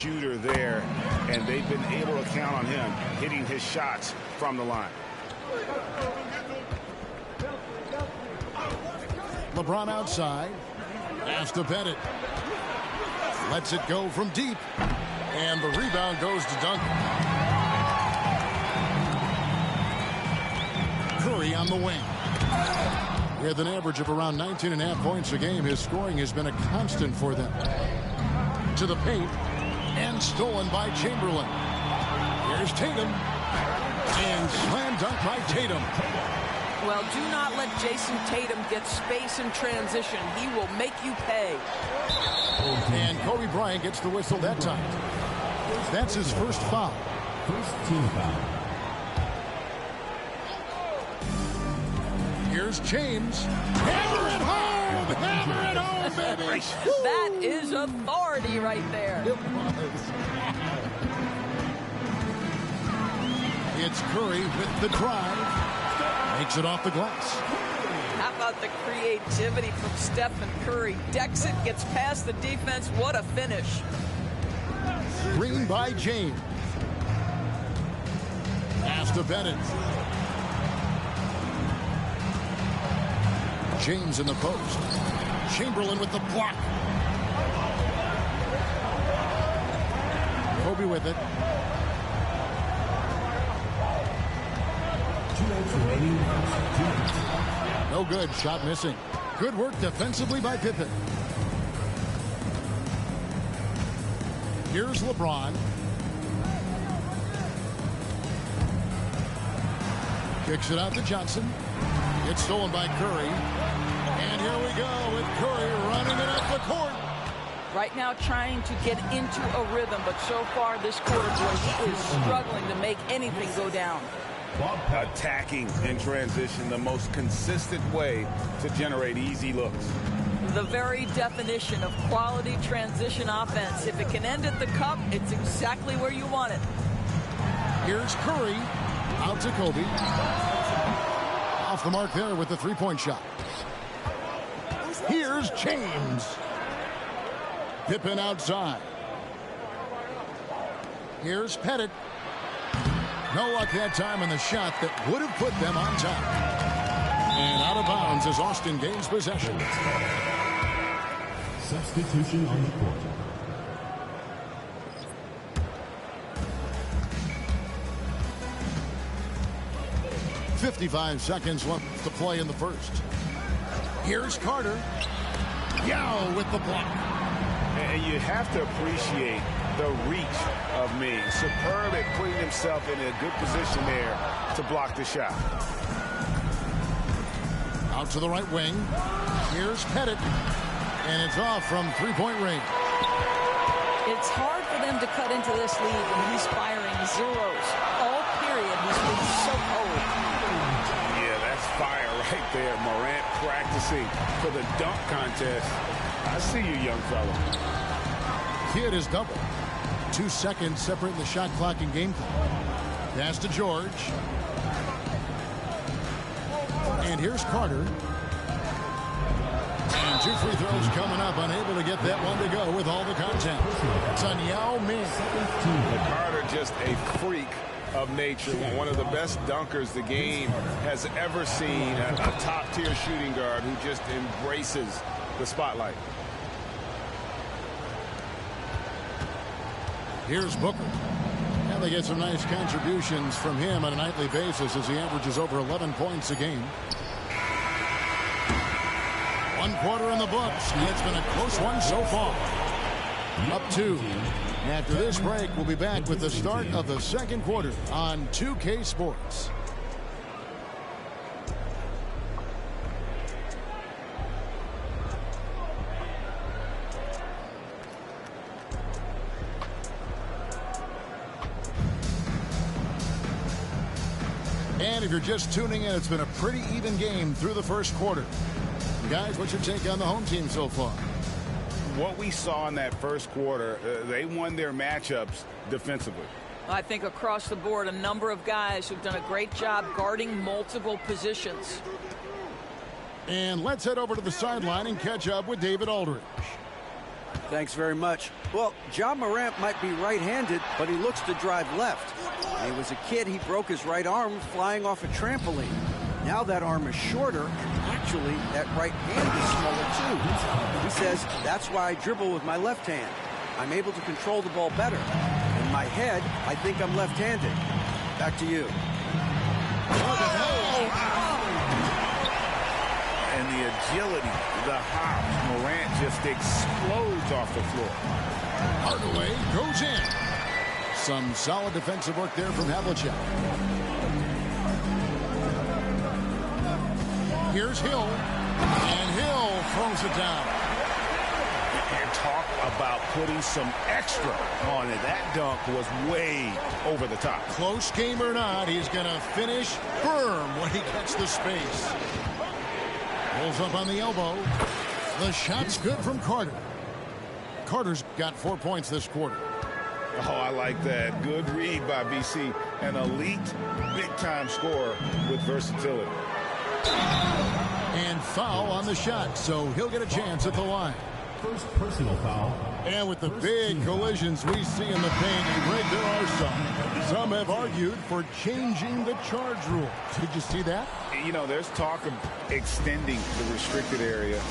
shooter there, and they've been able to count on him hitting his shots from the line. LeBron outside. Pass to Pettit. Lets it go from deep. And the rebound goes to Duncan. Curry on the wing. With an average of around 19.5 points a game, his scoring has been a constant for them. To the paint. And stolen by Chamberlain. Here's Tatum. And slam dunk by Tatum. Well, do not let Jason Tatum get space in transition. He will make you pay. And Kobe Bryant gets the whistle that time. That's his first foul. First team foul. Here's James. Hammer it home! Hammer it home, baby! That is authority right there. It was. It's Curry with the drive. Makes it off the glass. How about the creativity from Stephen Curry? Decks it, gets past the defense. What a finish. Green by James. Pass to Bennett. James in the post. Chamberlain with the block. Kobe with it. 2 minutes remaining. No good. Shot missing. Good work defensively by Pippen. Here's LeBron. Kicks it out to Johnson. It's stolen by Curry. And here we go with Curry running it up the court. Right now trying to get into a rhythm, but so far this quarter is struggling to make anything go down. Attacking in transition, the most consistent way to generate easy looks. The very definition of quality transition offense. If it can end at the cup, it's exactly where you want it. Here's Curry. Out to Kobe. Off the mark there with the three-point shot. Here's James. Pippen outside. Here's Pettit. No luck that time on the shot that would have put them on top. And out of bounds as Austin gains possession. Substitution on the court. .55 seconds left to play in the first. Here's Carter. Yao with the block. And you have to appreciate the reach of Ming. Superb at putting himself in a good position there to block the shot. Out to the right wing. Here's Pettit. And it's off from three-point range. It's hard for them to cut into this lead when he's firing zeros. All period, he's been so cold. Yeah, that's fire right there. Morant practicing for the dunk contest. I see you, young fella. Kid is double. 2 seconds separating the shot clock and game clock. Pass to George. And here's Carter. And 2 free throws coming up. Unable to get that one to go with all the content. It's on Yao Ming. Carter just a freak of nature. One of the best dunkers the game has ever seen. A top-tier shooting guard who just embraces the spotlight. Here's Booker. And they get some nice contributions from him on a nightly basis as he averages over 11 points a game. 1 quarter in the books, and it's been a close one so far. Up 2. After this break, we'll be back with the start of the second quarter on 2K Sports. And if you're just tuning in, it's been a pretty even game through the first quarter. Guys, what's your take on the home team so far? What we saw in that first quarter, they won their matchups defensively. I think across the board, a number of guys who've done a great job guarding multiple positions. And let's head over to the sideline and catch up with David Aldridge. Thanks very much. Well, Ja Morant might be right-handed, but he looks to drive left. When he was a kid, he broke his right arm flying off a trampoline. Now that arm is shorter, and actually, that right hand is smaller too. He says, that's why I dribble with my left hand. I'm able to control the ball better. In my head, I think I'm left-handed. Back to you. And the agility, the hops, Morant just explodes off the floor. Hardaway goes in. Some solid defensive work there from Havlicek. Here's Hill, and Hill throws it down. And talk about putting some extra on it. That dunk was way over the top. Close game or not, he's going to finish firm when he gets the space. Pulls up on the elbow. The shot's good from Carter. Carter's got 4 points this quarter. Oh, I like that. Good read by BC. An elite, big-time scorer with versatility. And foul on the shot, so he'll get a chance at the line. First personal foul. And with the big collisions we see in the paint, and Greg, there are some. Some have argued for changing the charge rule. Did you see that? You know, there's talk of extending the restricted area.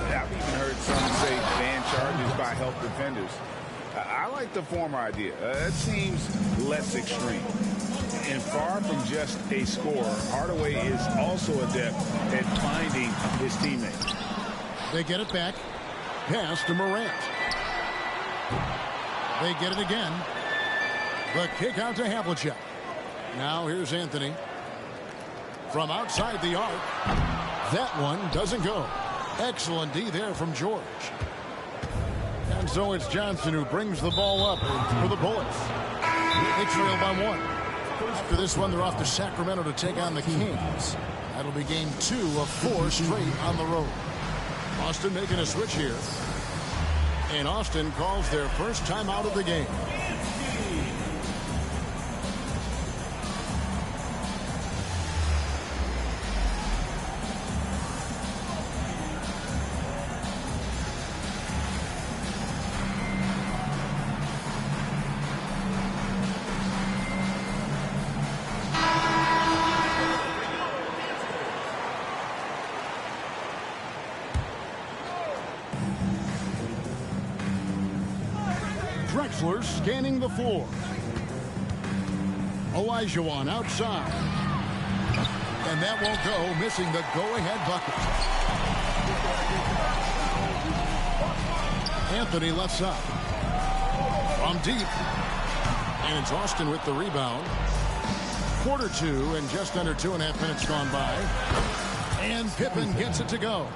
I've even heard some say ban charges by help defenders. I like the former idea. It seems less extreme. And far from just a scorer, Hardaway is also adept at finding his teammates. They get it back. Pass to Morant. They get it again. The kick out to Havlicek. Now here's Anthony. From outside the arc. That one doesn't go. Excellent D there from George. And so it's Johnson who brings the ball up for the Bullets. They trail by 1. After this one, they're off to Sacramento to take on the Kings. That'll be game 2 of 4 straight on the road. Austin making a switch here. And Austin calls their first timeout of the game. Drexler scanning the floor. Olajuwon outside. And that won't go, missing the go-ahead bucket. Anthony left side. From deep. And it's Austin with the rebound. Quarter 2 and just under 2.5 minutes gone by. And Pippen gets it to go.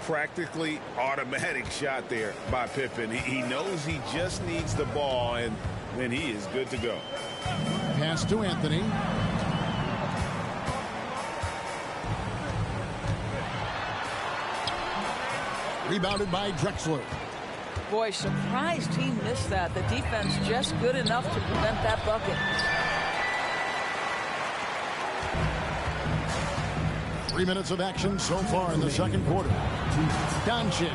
Practically automatic shot there by Pippen. He knows he just needs the ball, and then he is good to go. Pass to Anthony. Rebounded by Drexler. Boy, surprised he missed that. The defense just good enough to prevent that bucket. 3 minutes of action so far in the second quarter. Doncic.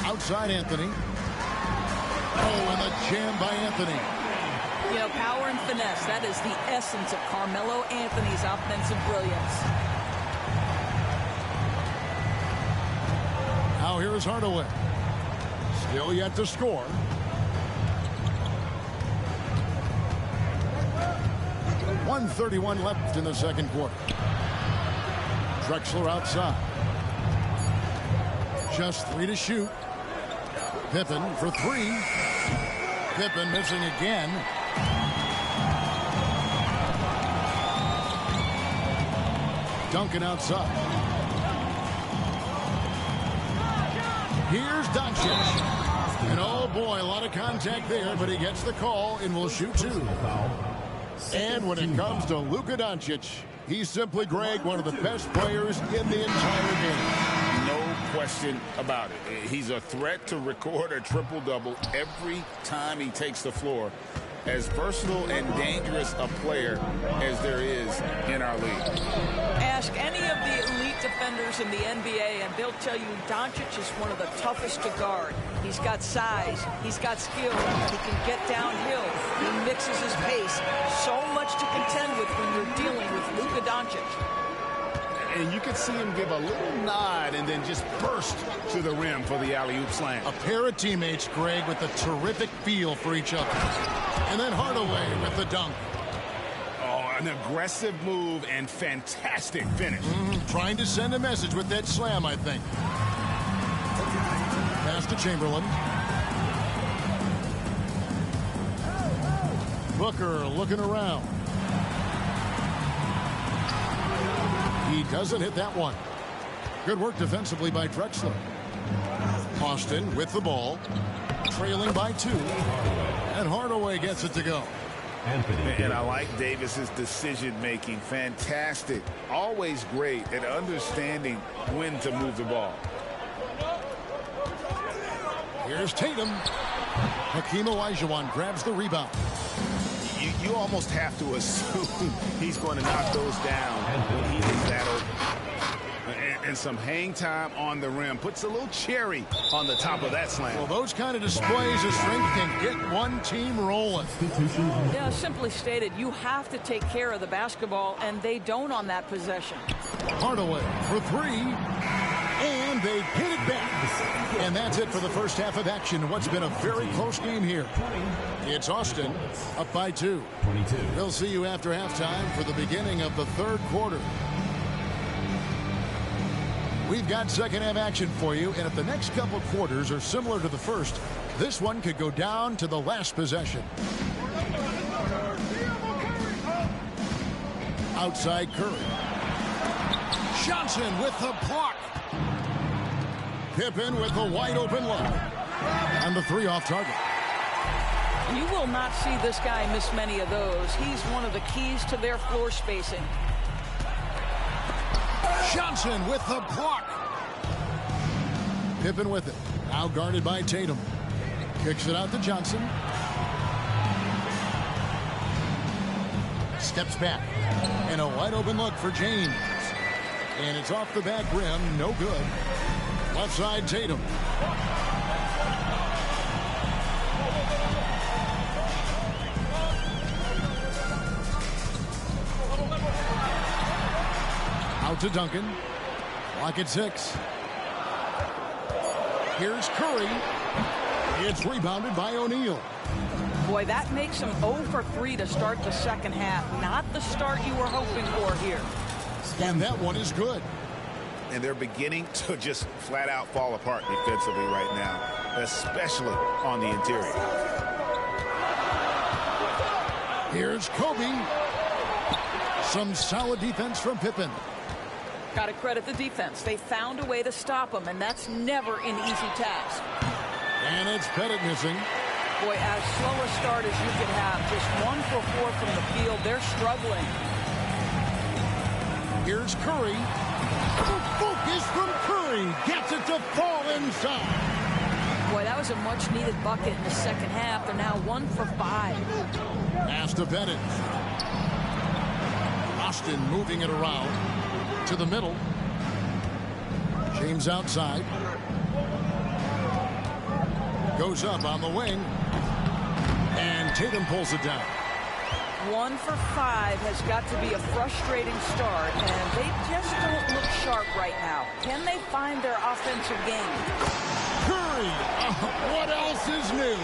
Outside Anthony. Oh, and the jam by Anthony. You know, power and finesse, that is the essence of Carmelo Anthony's offensive brilliance. Now here is Hardaway. Still yet to score. .131 left in the second quarter. Drexler outside. Just 3 to shoot. Pippen for 3. Pippen missing again. Duncan outside. Here's Doncic. And oh boy, a lot of contact there, but he gets the call and will shoot 2. And when it comes to Luka Doncic, he's simply, Greg, one of the best players in the entire game. No question about it. He's a threat to record a triple-double every time he takes the floor. As versatile and dangerous a player as there is in our league. Ask any of the elite defenders in the NBA, and they'll tell you Doncic is one of the toughest to guard. He's got size. He's got skill. He can get downhill. He mixes his pace. So much to contend with when you're dealing with Luka Doncic. And you could see him give a little nod and then just burst to the rim for the alley-oop slam. A pair of teammates, Greg, with a terrific feel for each other. And then Hardaway with the dunk. Oh, an aggressive move and fantastic finish. Trying to send a message with that slam, I think. Pass to Chamberlain. Booker looking around. He doesn't hit that one. Good work defensively by Drexler. Austin with the ball. Trailing by 2. And Hardaway gets it to go. And I like Davis's decision-making. Fantastic. Always great at understanding when to move the ball. Here's Tatum. Hakeem Olajuwon grabs the rebound. You almost have to assume he's going to knock those down when he is that open. And some hang time on the rim puts a little cherry on the top of that slam. Well, those kind of displays of strength can get one team rolling. Yeah, simply stated, you have to take care of the basketball, and they don't on that possession. Hardaway for 3. And they get it back. And that's it for the first half of action. What's been a very close game here. It's Austin up by 2. We'll see you after halftime for the beginning of the third quarter. We've got second half action for you. And if the next couple quarters are similar to the first, this one could go down to the last possession. Outside Curry. Johnson with the block. Pippen with the wide open look. And the 3 off target. You will not see this guy miss many of those. He's one of the keys to their floor spacing. Johnson with the block. Pippen with it. Now guarded by Tatum. Kicks it out to Johnson. Steps back. And a wide open look for James. And it's off the back rim. No good. Left side Tatum. Out to Duncan. Clock at 6. Here's Curry. It's rebounded by O'Neal. Boy, that makes him 0 for 3 to start the second half. Not the start you were hoping for here. And that one is good. And they're beginning to just flat out fall apart defensively right now, especially on the interior. Here's Kobe. Some solid defense from Pippen. Got to credit the defense. They found a way to stop him, and that's never an easy task. And it's Pettit missing. Boy, as slow a start as you could have. Just 1 for 4 from the field. They're struggling. Here's Curry. The focus from Curry. Gets it to fall inside. Boy, that was a much-needed bucket in the second half. They're now 1 for 5. Pass to Pettit. Austin moving it around to the middle. James outside. Goes up on the wing. And Tatum pulls it down. 1 for 5 has got to be a frustrating start, and they just don't look sharp right now. Can they find their offensive game? Curry! What else is new?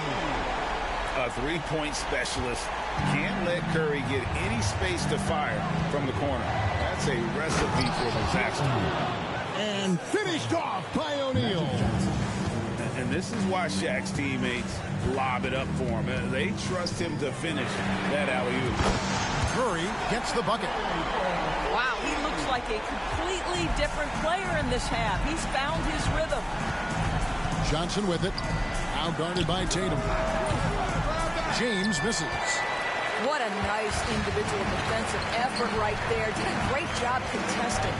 A three-point specialist can't let Curry get any space to fire from the corner. That's a recipe for disaster. And finished off by O'Neal. And this is why Shaq's teammates lob it up for him. They trust him to finish that alley-oop. Curry gets the bucket. Wow, he looks like a completely different player in this half. He's found his rhythm. Johnson with it. Now guarded by Tatum. James misses. What a nice individual defensive effort right there. Did a great job contesting.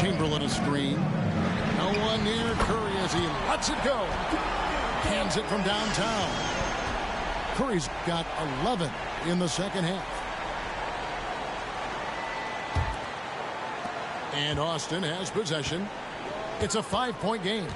Chamberlain a screen. No one near Curry as he lets it go. Hands it from downtown. Curry's got 11 in the second half. And Austin has possession. It's a 5-point game.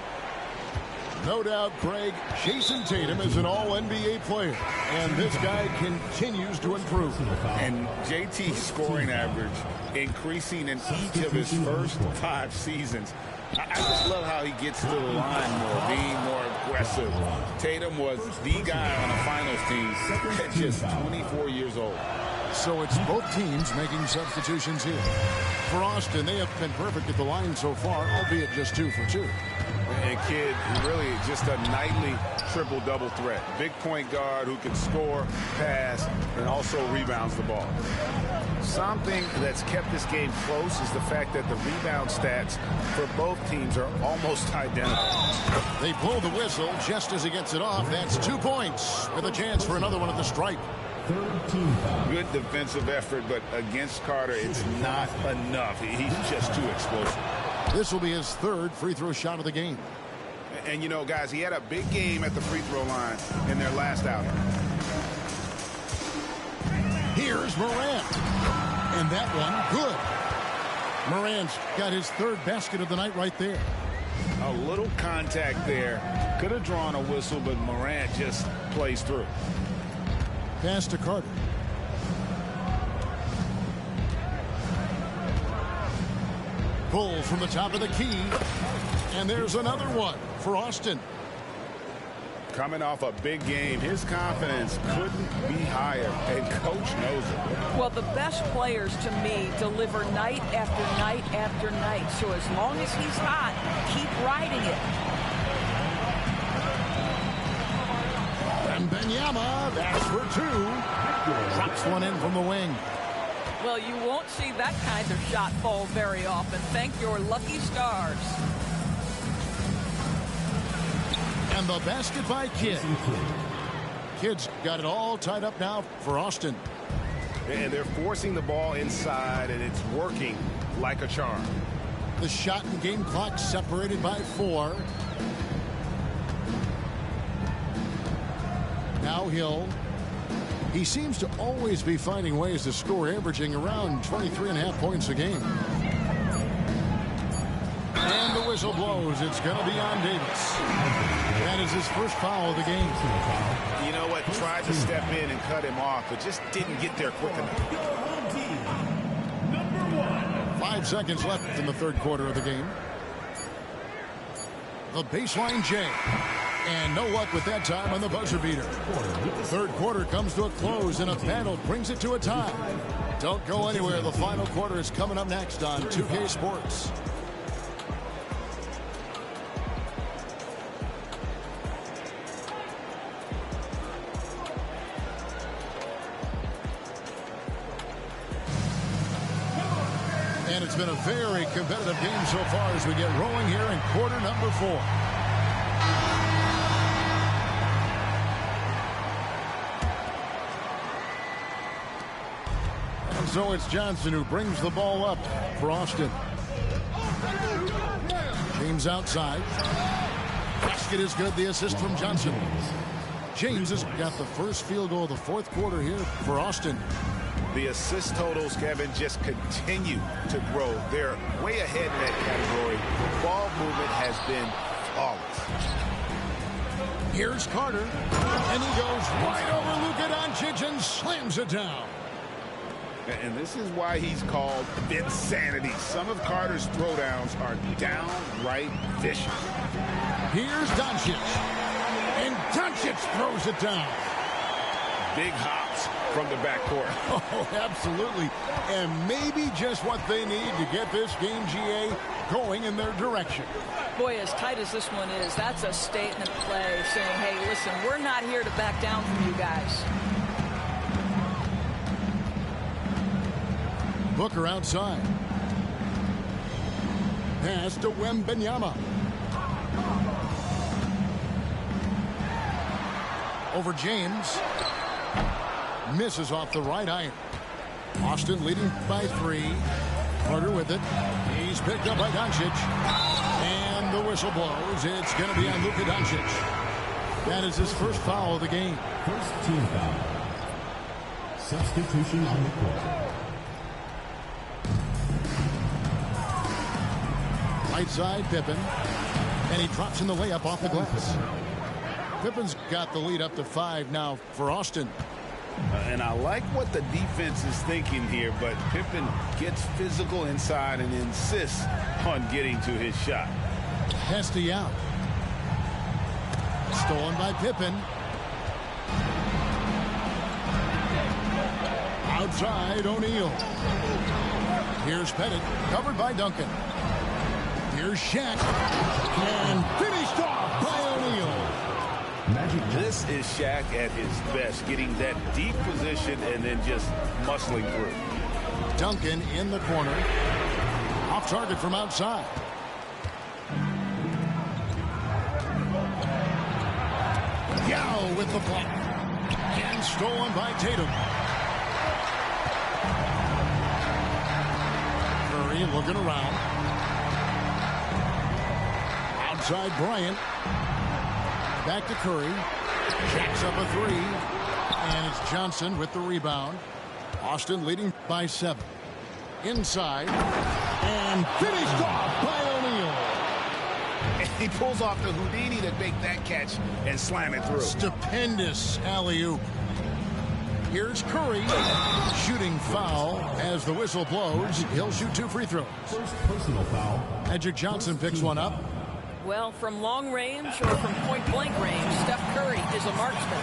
No doubt, Craig, Jason Tatum is an all-NBA player, and this guy continues to improve. And JT's scoring average increasing in each of his first 5 seasons. I just love how he gets to the line more, being more aggressive. Tatum was the guy on the finals team at just 24 years old. So it's both teams making substitutions here. For Austin, they have been perfect at the line so far, albeit just 2 for 2. And Kidd, really just a nightly triple-double threat. Big point guard who can score, pass, and also rebounds the ball. Something that's kept this game close is the fact that the rebound stats for both teams are almost identical. They blow the whistle just as he gets it off. That's 2 points with a chance for another one at the stripe. Good defensive effort, but against Carter, it's not enough. He's just too explosive. This will be his 3rd free throw shot of the game. And, you know, guys, he had a big game at the free throw line in their last outing. Here's Morant. And that one, good. Morant's got his 3rd basket of the night right there. A little contact there. Could have drawn a whistle, but Morant just plays through. Pass to Carter. Pull from the top of the key. And there's another one for Austin. Coming off a big game, his confidence couldn't be higher, and Coach knows it. Well, the best players, to me, deliver night after night after night. So as long as he's hot, keep riding it. And Wembanyama, that's for 2. Drops one in from the wing. Well, you won't see that kind of shot fall very often. Thank your lucky stars. And the basket by Kidd. Kidd's got it all tied up now for Austin. And they're forcing the ball inside, and it's working like a charm. The shot and game clock separated by 4. Now Hill. He seems to always be finding ways to score, averaging around 23.5 points a game. And the whistle blows. It's going to be on Davis. That is his first foul of the game. You know what? Tried to step in and cut him off, but just didn't get there quick enough. 5 seconds left in the 3rd quarter of the game. The baseline J. And no luck with that time on the buzzer beater. 3rd quarter comes to a close, and a battle brings it to a tie. Don't go anywhere. The final quarter is coming up next on 2K Sports. And it's been a very competitive game so far as we get rolling here in quarter number 4. And so it's Johnson who brings the ball up for Austin. James outside. Basket is good. The assist from Johnson. James has got the first field goal of the 4th quarter here for Austin. The assist totals, Kevin, just continue to grow. They're way ahead in that category. Ball movement has been flawless. Here's Carter, and he goes right over Luka Doncic and slams it down. And this is why he's called Vinsanity. Some of Carter's throwdowns are downright vicious. Here's Doncic, and Doncic throws it down. Big hops from the backcourt. Oh, absolutely. And maybe just what they need to get this game, GA, going in their direction. Boy, as tight as this one is, that's a statement play saying, hey, listen, we're not here to back down from you guys. Booker outside. Pass to Wembanyama. Over James. Misses off the right iron. Austin leading by 3. Carter with it. He's picked up by Doncic. And the whistle blows. It's going to be on Luka Doncic. That is his first foul of the game. First team foul. Substitution on the court. Right side, Pippen. And he drops in the layup off the glass. Pippen's got the lead up to 5 now for Austin. And I like what the defense is thinking here, but Pippen gets physical inside and insists on getting to his shot. Hesty out. Stolen by Pippen. Outside, O'Neal. Here's Pettit, covered by Duncan. Here's Shaq. And finished off by O'Neal. This is Shaq at his best, getting that deep position and then just muscling through. Duncan in the corner. Off target from outside. Yao with the block. And stolen by Tatum. Curry looking around. Outside Bryant. Back to Curry. Jacks up a 3. And it's Johnson with the rebound. Austin leading by 7. Inside. And finished off by O'Neal. And he pulls off the Houdini to make that catch and slam it through. Stupendous alley-oop. Here's Curry. Shooting foul as the whistle blows. He'll shoot 2 free throws. First personal foul. Magic Johnson picks one up. Well, from long range or from point-blank range, Steph Curry is a marksman.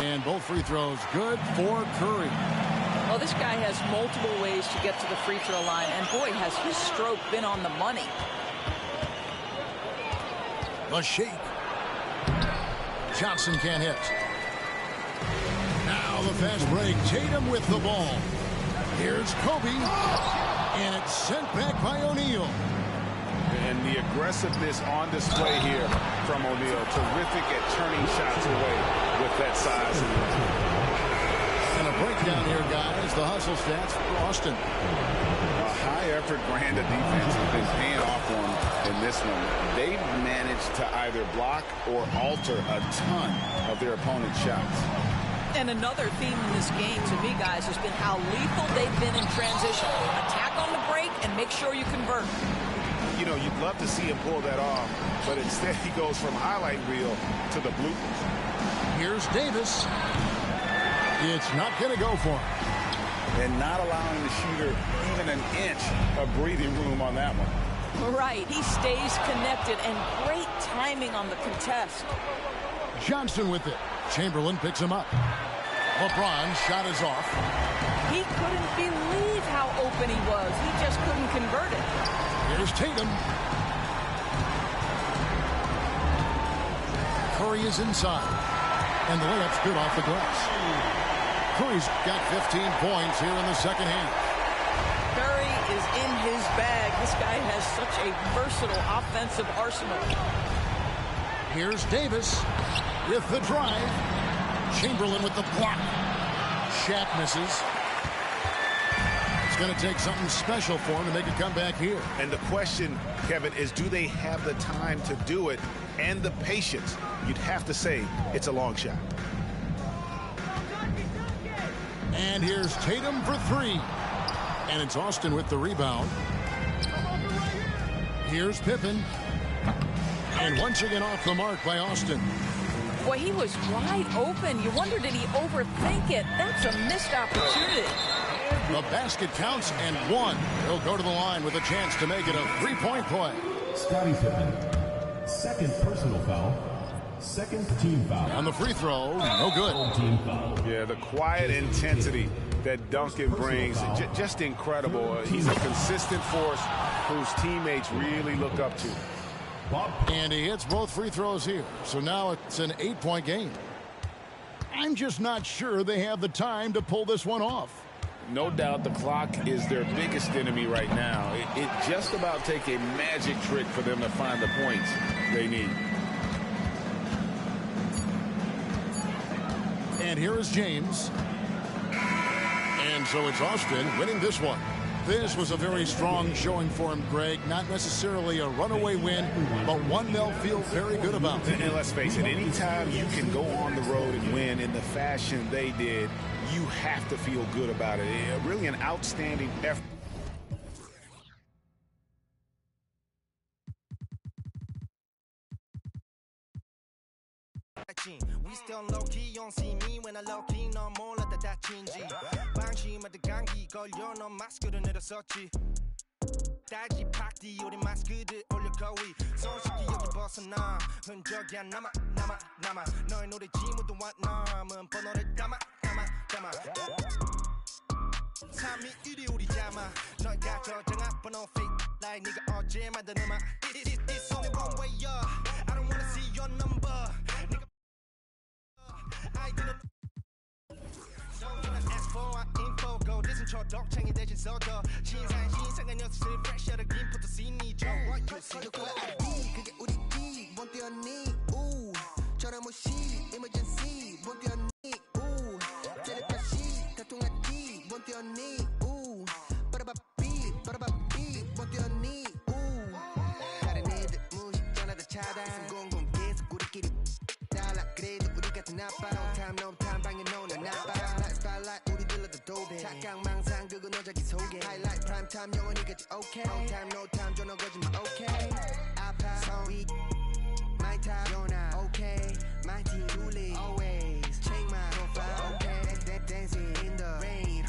And both free throws good for Curry. Well, this guy has multiple ways to get to the free throw line, and boy, has his stroke been on the money. The shake. Johnson can't hit. Now the fast break. Tatum with the ball. Here's Kobe. And it's sent back by O'Neal. And the aggressiveness on display here from O'Neal. Terrific at turning shots away with that size. And a breakdown here, guys. The hustle stats for Austin. A high-effort brand of defense has been paying off for them in this one. They've managed to either block or alter a ton of their opponent's shots. And another theme in this game, to me, guys, has been how lethal they've been in transition. Attack on the break and make sure you convert. You know, you'd love to see him pull that off, but instead he goes from highlight reel to the bloopers. Here's Davis. It's not going to go for him. And not allowing the shooter even an inch of breathing room on that one. Right, he stays connected, and great timing on the contest. Johnson with it. Chamberlain picks him up. LeBron's shot is off. He couldn't believe how open he was. He just couldn't convert it. Here's Tatum. Curry is inside. And the layup's good off the glass. Curry's got 15 points here in the second half. Curry is in his bag. This guy has such a versatile offensive arsenal. Here's Davis with the drive. Chamberlain with the block. Shaq misses. It's going to take something special for him to make a comeback here. And the question, Kevin, is do they have the time to do it and the patience? You'd have to say it's a long shot. And here's Tatum for 3. And it's Austin with the rebound. Here's Pippen. And once again off the mark by Austin. Boy, he was wide open. You wonder, did he overthink it? That's a missed opportunity. The basket counts and 1. He'll go to the line with a chance to make it a 3-point play. Scottie Pippen. Second personal foul. Second team foul. On the free throw, no good. Team foul. Yeah, the quiet intensity that Duncan brings, just incredible. He's a consistent force whose teammates really look up to. And he hits both free throws here. So now it's an 8-point game. I'm just not sure they have the time to pull this one off. No doubt the clock is their biggest enemy right now. It just about take a magic trick for them to find the points they need. And here is James. And so it's Austin winning this one. This was a very strong showing for him, Greg. Not necessarily a runaway win, but one they'll feel very good about. And let's face it, anytime you can go on the road and win in the fashion they did, you have to feel good about it. Really an outstanding effort. We still low key, you don't see me when I low key no more like that 다친지 방심하다 감기 걸려 넌 마스크를 내렸었지 딸기 팍디 우리 마스크들 올려 거위 손쉽게 여기 벗어나 흔적이 안 남아 너의 노래 지무도와 남은 번호를 담아 3위 1위 우리 잠아 너가 저장한 번호 fake like 네가 어제 만든 음악 It's only one way up I don't wanna see your number I didn't So when I ask for our info go listen 초독창이 대신 써줘 신상한 녀석들 fresh out of 김포도 시니죠 What you see 누구의 ID 그게 우리 집 뭔 뛰었니 우 전화 무시 emergency 뭔 뛰었니 우 텔레파시 다 통했지 뭔 뛰었니 우 빠라바삐 뭔 뛰었니 우 다른 애들 무시 전화다 차단 공공 계속 우리끼리 달라 그래도 우리 같은 아빠 No time 방에 노는 아빠 Spotlight 우리 들러도 도배 착각 망상 그건 너자기 소개 Highlight prime time 영원히 같이 okay No time 전화 거짓말 okay 아파 성이 My time you're okay My team truly always check my profile okay Dancing in the rain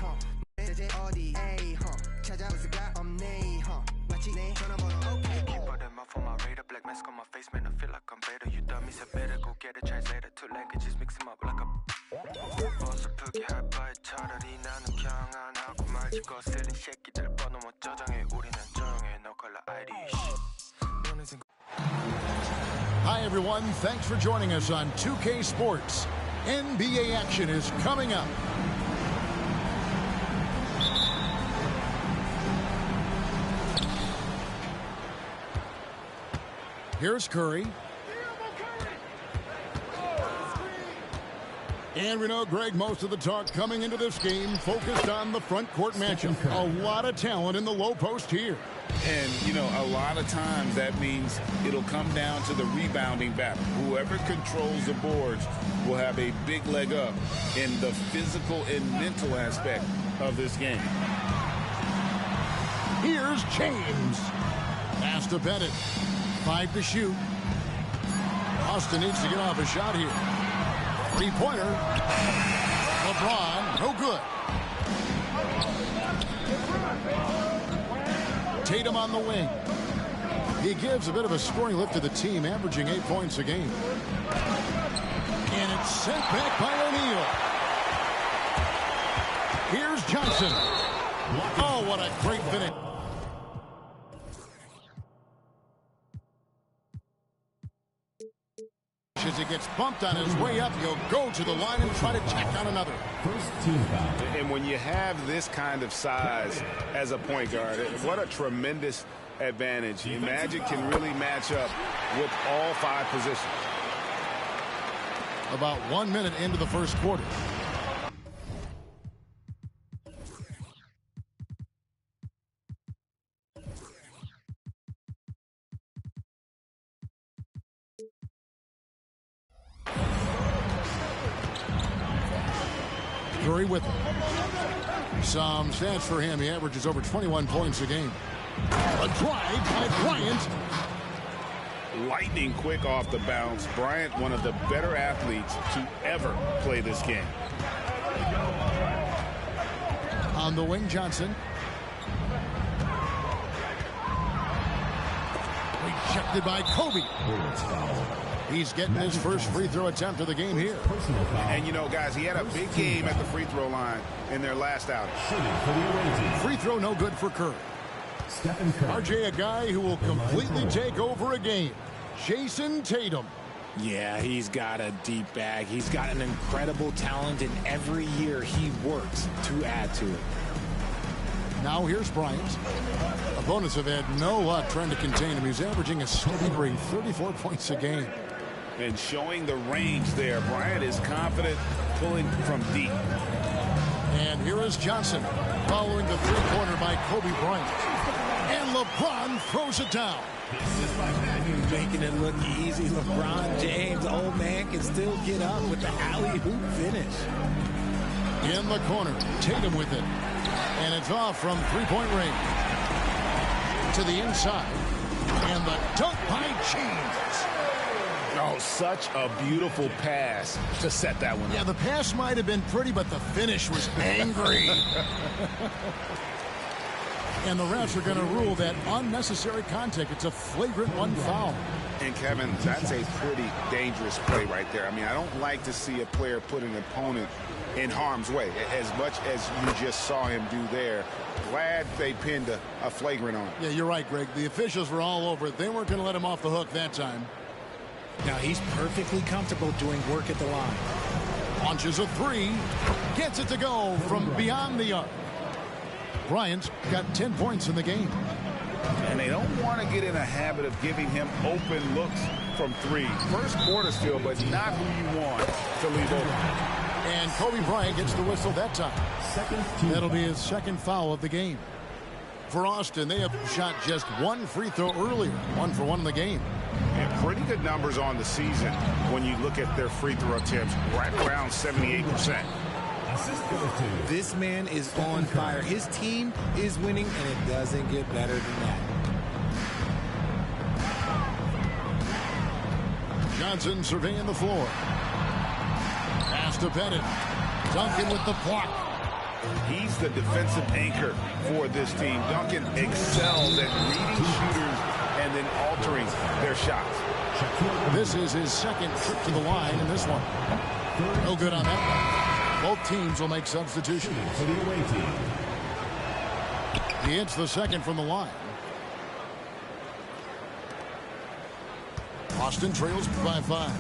대체 어디 에이 찾아볼 수가 없네 마치 내 전화번호 okay Keep all them up on my radar black mask on my face man I feel like I'm better You dummies I better go get a translator Two languages mix them up like a 어설프게 할 바에 차라리 나는 경안하고 말지 거슬린 새끼들 번호 못 저장해 우리는 조용해 No color ID Hi, everyone. Thanks for joining us on 2K Sports. NBA action is coming up. Here's Curry. And we know, Greg, most of the talk coming into this game focused on the front court matchup. A lot of talent in the low post here. And, you know, a lot of times that means it'll come down to the rebounding battle. Whoever controls the boards will have a big leg up in the physical and mental aspect of this game. Here's James. Pass to Bennett. 5 to shoot. Austin needs to get off a shot here. Three-pointer. LeBron, no good. Tatum on the wing. He gives a bit of a scoring lift to the team, averaging 8 points a game. And it's sent back by O'Neal. Here's Johnson. Oh, what a great finish. As he gets bumped on his way up, he'll go to the line and try to tack on another. First team foul. And when you have this kind of size as a point guard, what a tremendous advantage. Magic can really match up with all 5 positions. About 1 minute into the first quarter. Curry with him. Some stats for him. He averages over 21 points a game. A drive by Bryant. Lightning quick off the bounce. Bryant, one of the better athletes to ever play this game. On the wing, Johnson. Rejected by Kobe. He's getting his first free throw attempt of the game here. And, you know, guys, he had a big game at the free throw line in their last outing. Free throw no good for Curry. RJ, a guy who will completely take over a game. Jason Tatum. Yeah, he's got a deep bag. He's got an incredible talent, and every year he works to add to it. Now here's Bryant. Opponents have had no luck trying to contain him. He's averaging a staggering 34 points a game. And showing the range there. Bryant is confident pulling from deep. And here is Johnson following the three-pointer by Kobe Bryant. And LeBron throws it down. Making it look easy. LeBron James, old man, can still get up with the alley-oop finish. In the corner, Tatum with it. And it's off from three-point range. To the inside. And the dunk by James. Oh, such a beautiful pass to set that one up. Yeah, the pass might have been pretty, but the finish was angry. And the refs are going to rule that unnecessary contact. It's a flagrant one foul. And, Kevin, that's a pretty dangerous play right there. I mean, I don't like to see a player put an opponent in harm's way, as much as you just saw him do there. Glad they pinned a flagrant on him. Yeah, you're right, Greg. The officials were all over it. They weren't going to let him off the hook that time. Now he's perfectly comfortable doing work at the line. Launches a three. Gets it to go from beyond the arc. Bryant's got 10 points in the game. And they don't want to get in a habit of giving him open looks from three. First quarter still, but not who you want to leave open. And Kobe Bryant gets the whistle that time. That'll be his second foul of the game. For Austin, they have shot just one free throw earlier. 1 for 1 in the game. And pretty good numbers on the season when you look at their free throw attempts, right around 78%. This man is on fire. His team is winning, and it doesn't get better than that. Johnson surveying the floor. Pass to Bennett. Duncan with the block. He's the defensive anchor for this team. Duncan excels at reading shooters and then altering their shots. This is his second trip to the line in this one. No good on that one. Both teams will make substitutions. He hits the second from the line. Austin trails by 5.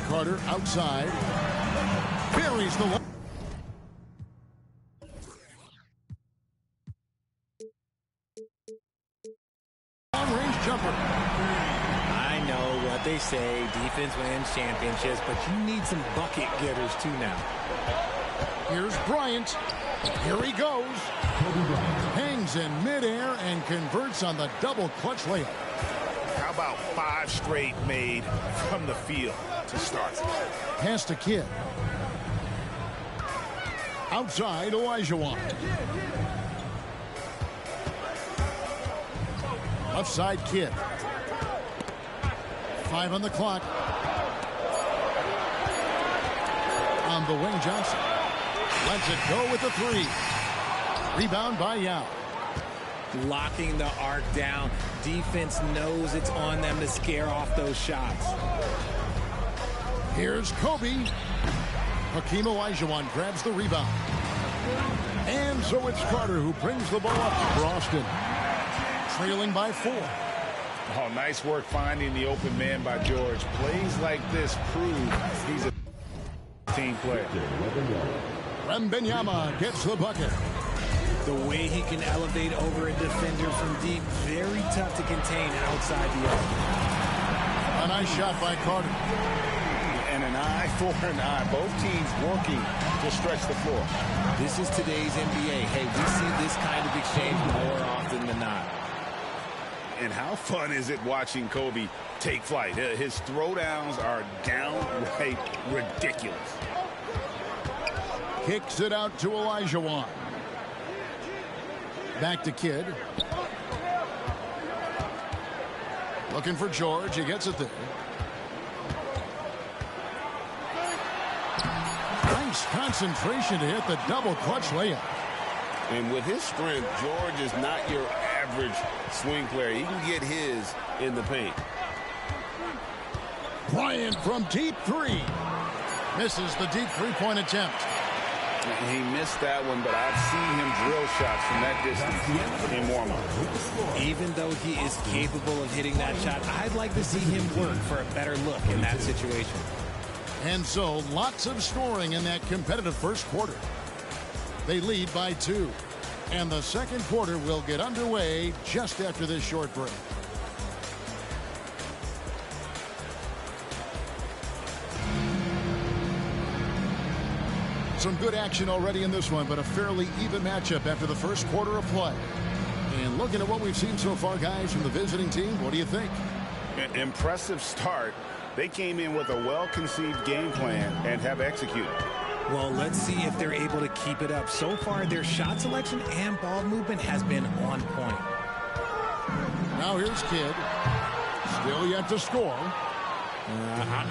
Carter outside. Buries the one. Long-range jumper. I know what they say, defense wins championships, but you need some bucket getters too now. Here's Bryant. Here he goes. Hangs in midair and converts on the double clutch layup. How about 5 straight made from the field to start? Pass to Kidd. Outside, Olajuwon. Left side, Kidd. 5 on the clock. On the wing, Johnson. Lets it go with the 3. Rebound by Yao. Locking the arc down. Defense knows it's on them to scare off those shots. Here's Kobe. Hakeem Olajuwon grabs the rebound. And so it's Carter who brings the ball up for Austin. Trailing by 4. Oh, nice work finding the open man by George. Plays like this prove he's a team player. Wembanyama gets the bucket. The way he can elevate over a defender from deep, very tough to contain outside the arc. A nice shot by Carter. And an eye for an eye. Both teams working to stretch the floor. This is today's NBA. Hey, we see this kind of exchange more often than not. And how fun is it watching Kobe take flight? His throwdowns are downright ridiculous. Kicks it out to Olajuwon. Back to Kidd. Looking for George. He gets it there. Nice concentration to hit the double clutch layup. And with his strength, George is not your average swing player. He can get his in the paint. Bryant from deep 3. Misses the deep 3-point attempt. He missed that one, but I've seen him drill shots from that distance in warm-up. Even though he is capable of hitting that shot, I'd like to see him work for a better look in that situation. And so, lots of scoring in that competitive first quarter. They lead by 2. And the second quarter will get underway just after this short break. Some good action already in this one, but a fairly even matchup after the first quarter of play. And looking at what we've seen so far, guys, from the visiting team, what do you think? Impressive start. They came in with a well-conceived game plan and have executed. Well, let's see if they're able to keep it up. So far, their shot selection and ball movement has been on point. Now Now here's Kidd. Still yet to score.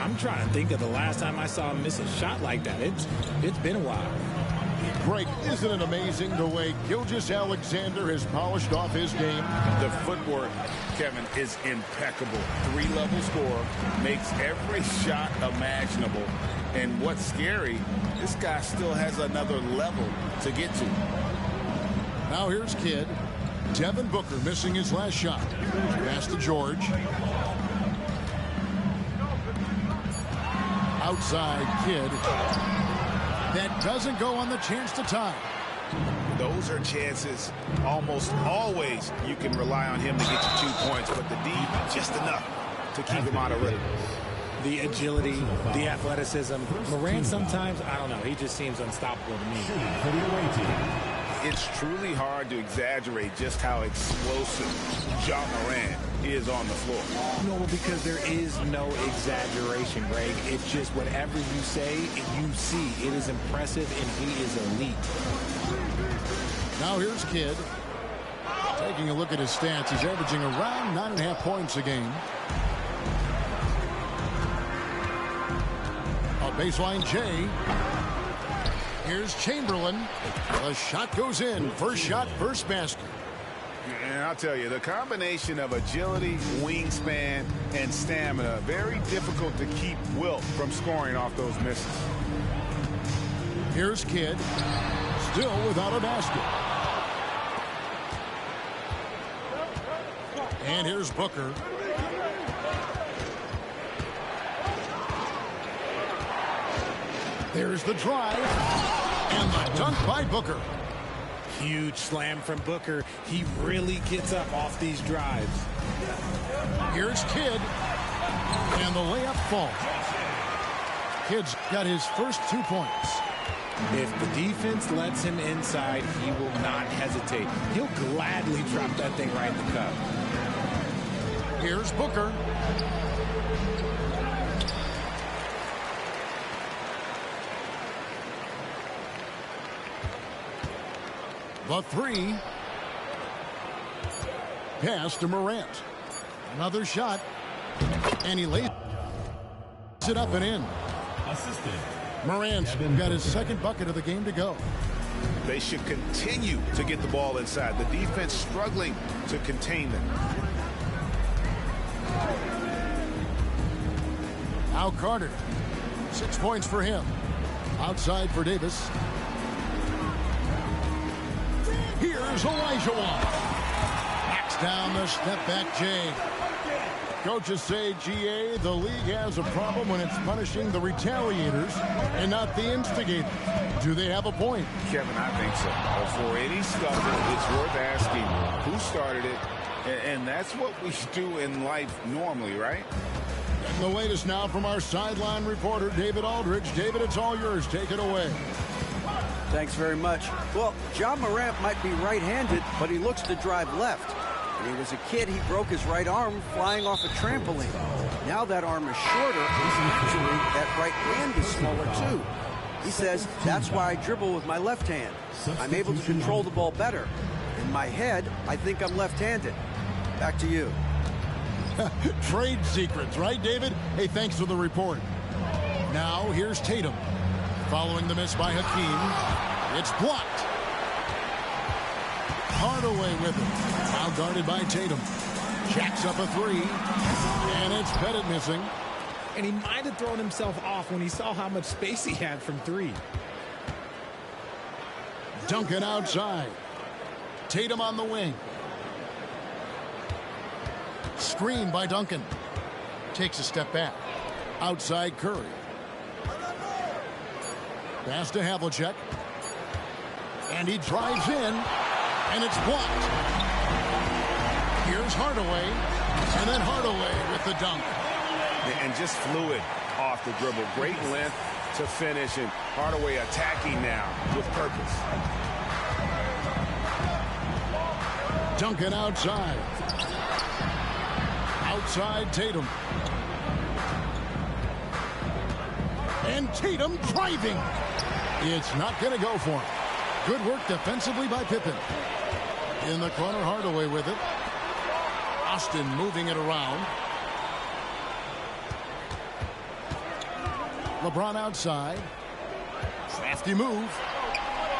I'm trying to think of the last time I saw him miss a shot like that. It's been a while. Greg, isn't it amazing the way Gilgeous-Alexander has polished off his game? The footwork, Kevin, is impeccable. 3-level score, makes every shot imaginable. And what's scary, this guy still has another level to get to. Now here's Kidd. Devin Booker missing his last shot. Pass to George. Outside Kidd. That doesn't go on the chance to tie. Those are chances almost always you can rely on him to get you 2 points, but the D, just enough to keep him out of rhythm. The agility, the athleticism. Morant sometimes, I don't know, he just seems unstoppable to me. It's truly hard to exaggerate just how explosive Ja Morant is on the floor. No, because there is no exaggeration, Greg. It's just whatever you say, you see. It is impressive, and he is elite. Now here's Kidd. Taking a look at his stats, he's averaging around 9.5 points a game. A baseline J. Here's Chamberlain. The shot goes in. First shot, first basket. And I'll tell you, the combination of agility, wingspan, and stamina, very difficult to keep Wilt from scoring off those misses. Here's Kidd. Still without a basket. And here's Booker. There's the drive. And the dunk by Booker. Huge slam from Booker. He really gets up off these drives. Here's Kidd. And the layup falls. Kidd's got his first 2 points. If the defense lets him inside, he will not hesitate. He'll gladly drop that thing right in the cup. Here's Booker. The three. Pass to Morant. Another shot. And he lays it up and in. Assistant. Morant's got his second bucket of the game to go. They should continue to get the ball inside. The defense struggling to contain them. Now Carter. 6 points for him. Outside for Davis. Here's Olajuwon. Knocks down the step-back J. Coaches say, GA, the league has a problem when it's punishing the retaliators and not the instigators. Do they have a point? Kevin, I think so. For any scuffle, it's worth asking who started it, and that's what we do in life normally, right? And the latest now from our sideline reporter, David Aldridge. David, it's all yours. Take it away. Thanks very much. Well, Ja Morant might be right-handed, but he looks to drive left. When he was a kid, he broke his right arm flying off a trampoline. Now that arm is shorter, actually that right hand is smaller too. He says, that's why I dribble with my left hand. I'm able to control the ball better. In my head, I think I'm left-handed. Back to you. Trade secrets, right, David? Hey, thanks for the report. Now, here's Tatum. Following the miss by Hakeem. It's blocked. Hardaway with it. Now guarded by Tatum. Jacks up a three. And it's Pettit missing. And he might have thrown himself off when he saw how much space he had from three. Duncan outside. Tatum on the wing. Screen by Duncan. Takes a step back. Outside Curry. Pass to Havlicek. And he drives in. And it's blocked. Here's Hardaway. And then Hardaway with the dunk. And just fluid off the dribble. Great length to finish. And Hardaway attacking now with purpose. Duncan outside. Outside Tatum. And Tatum driving. It's not going to go for him. Good work defensively by Pippen. In the corner, Hardaway with it. Austin moving it around. LeBron outside. Crafty move.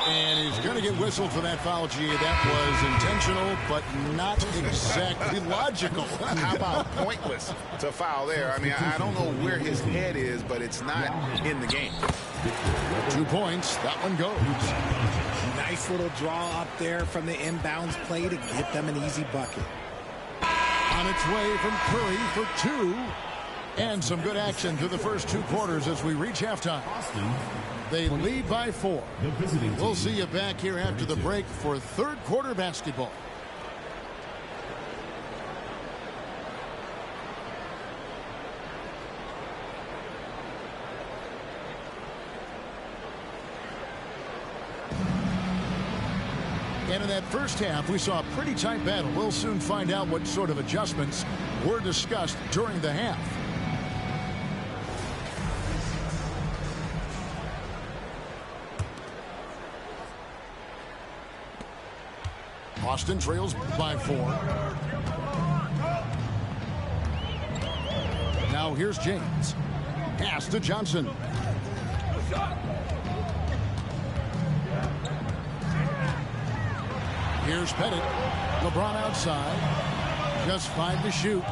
And he's going to get whistled for that foul, G. That was intentional, but not exactly logical. How about pointless to foul there? I mean, I don't know where his head is, but it's not in the game. 2 points. That one goes. Nice little draw up there from the inbounds play to get them an easy bucket. On its way from Curry for 2. And some good action through the first 2 quarters as we reach halftime. They lead by 4. We'll see you back here after the break for third quarter basketball. And in that first half, we saw a pretty tight battle. We'll soon find out what sort of adjustments were discussed during the half. Austin trails by 4. Now here's James. Pass to Johnson. Here's Pettit. LeBron outside. Just 5 to shoot.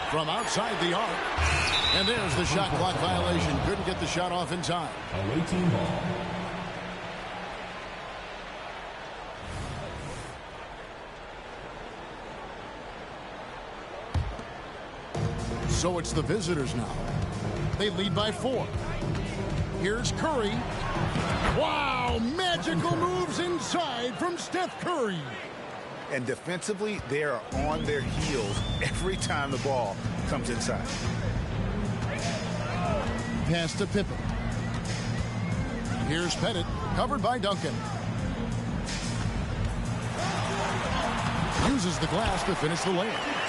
From outside the arc. And there's the shot clock violation. Couldn't get the shot off in time. Away team ball. So it's the visitors now. They lead by 4. Here's Curry. Wow, magical moves inside from Steph Curry. And defensively, they are on their heels every time the ball comes inside. Pass to Pippen. Here's Pettit, covered by Duncan. Uses the glass to finish the layup.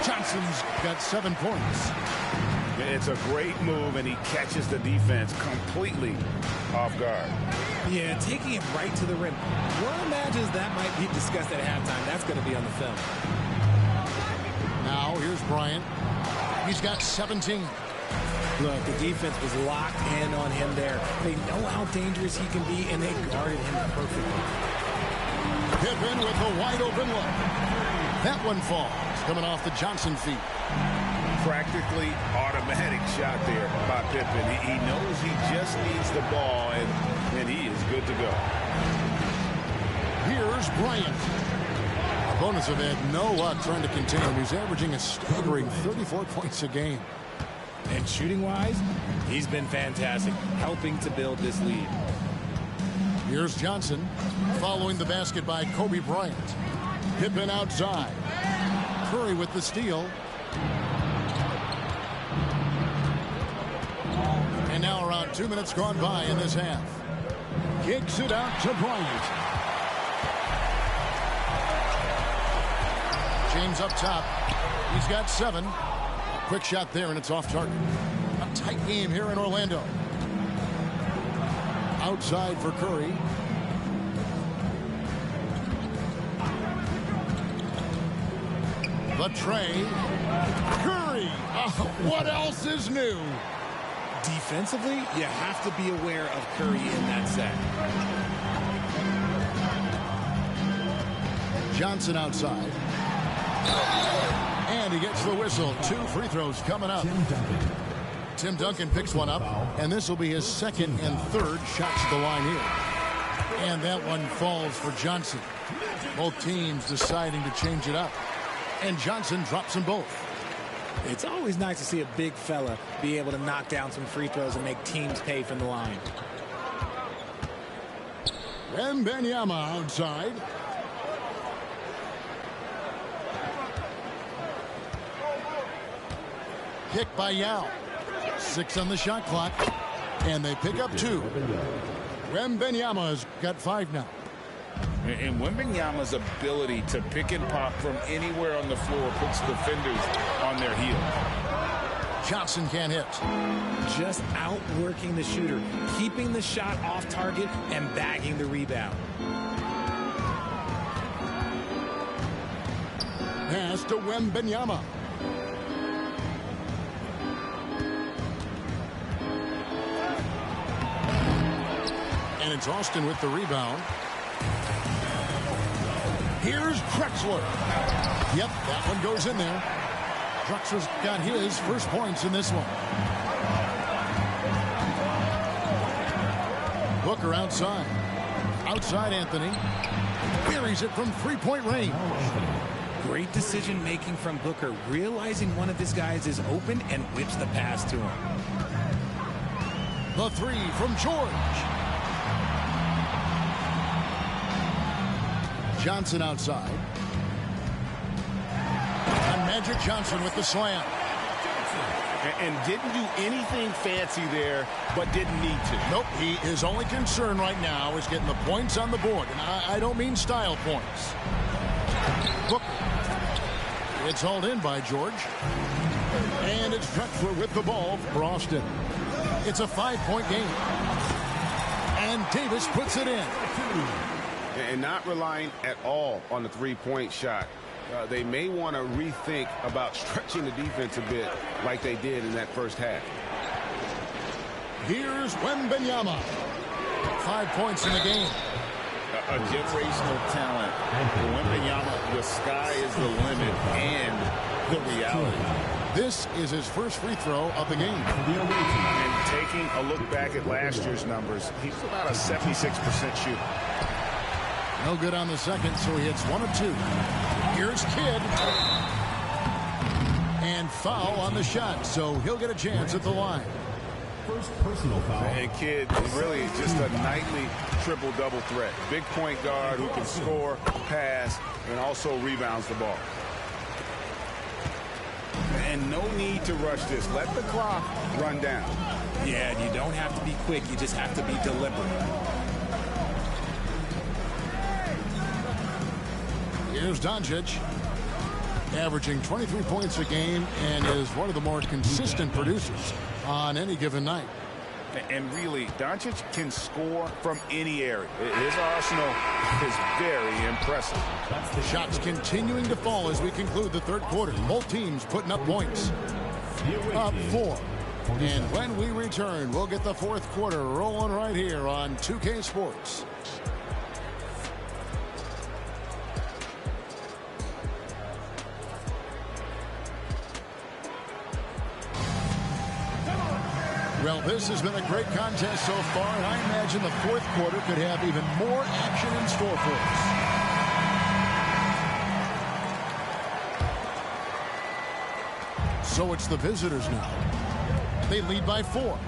Johnson's got 7 points. It's a great move, and he catches the defense completely off guard. Yeah, taking it right to the rim. One imagines that might be discussed at halftime. That's going to be on the film. Now here's Bryant. He's got 17. Look, the defense was locked in on him there. They know how dangerous he can be, and they guarded him perfectly. Pippen with a wide open look. That one falls, coming off the Johnson feet. Practically automatic shot there by Pippen. He knows he just needs the ball, and he is good to go. Here's Bryant. Opponents have had no luck trying to contain him. He's averaging a staggering 34 points a game. And shooting-wise, he's been fantastic, helping to build this lead. Here's Johnson, following the basket by Kobe Bryant. Pippen outside. Curry with the steal. And now around 2 minutes gone by in this half. Kicks it out to Bryant. James up top. He's got 7. A quick shot there, and it's off target. A tight game here in Orlando. Outside for Curry. The tray. Curry. What else is new? Defensively, you have to be aware of Curry in that set. Johnson outside. And he gets the whistle. 2 free throws coming up. Tim Duncan picks one up, and this will be his second and third shots at the line here. And that one falls for Johnson. Both teams deciding to change it up. And Johnson drops them both. It's always nice to see a big fella be able to knock down some free throws and make teams pay from the line. Wembanyama outside. Kick by Yao. 6 on the shot clock. And they pick up 2. Wembanyama's got 5 now. And Wembanyama's ability to pick and pop from anywhere on the floor puts defenders on their heels. Johnson can't hit. Just outworking the shooter, keeping the shot off target and bagging the rebound. pass to Wembanyama. And it's Austin with the rebound. Here's Drexler. Yep, that one goes in there. Drexler's got his first points in this one. Booker outside. Outside Anthony. Buries it from three-point range. Great decision making from Booker, realizing one of his guys is open and whips the pass to him. The three from George. Johnson outside. And Magic Johnson with the slam. And didn't do anything fancy there, but didn't need to. Nope, his only concern right now is getting the points on the board. And I don't mean style points. Booker. It's hauled in by George. And it's Drexler with the ball for Austin. It's a 5-point game. And Davis puts it in. And not relying at all on the three-point shot. They may want to rethink about stretching the defense a bit like they did in that first half. Here's Wembanyama. 5 points in the game. A generational talent. For Wembanyama, the sky is the limit and the reality. This is his first free throw of the game. And taking a look back at last year's numbers, he's about a 76% shooter. No good on the second, so he hits 1 of 2. Here's Kidd. And foul on the shot, so he'll get a chance at the line. First personal foul. And Kidd is really just a nightly triple-double threat. Big point guard who can score, pass, and also rebounds the ball. And no need to rush this. Let the clock run down. Yeah, you don't have to be quick. You just have to be deliberate. Here's Doncic, averaging 23 points a game and is one of the more consistent producers on any given night. And really, Doncic can score from any area. His arsenal is very impressive. Shots continuing to fall as we conclude the third quarter. Both teams putting up points. Up 4. And when we return, we'll get the fourth quarter rolling right here on 2K Sports. Well, this has been a great contest so far, and I imagine the fourth quarter could have even more action in store for us. So it's the visitors now. They lead by 4.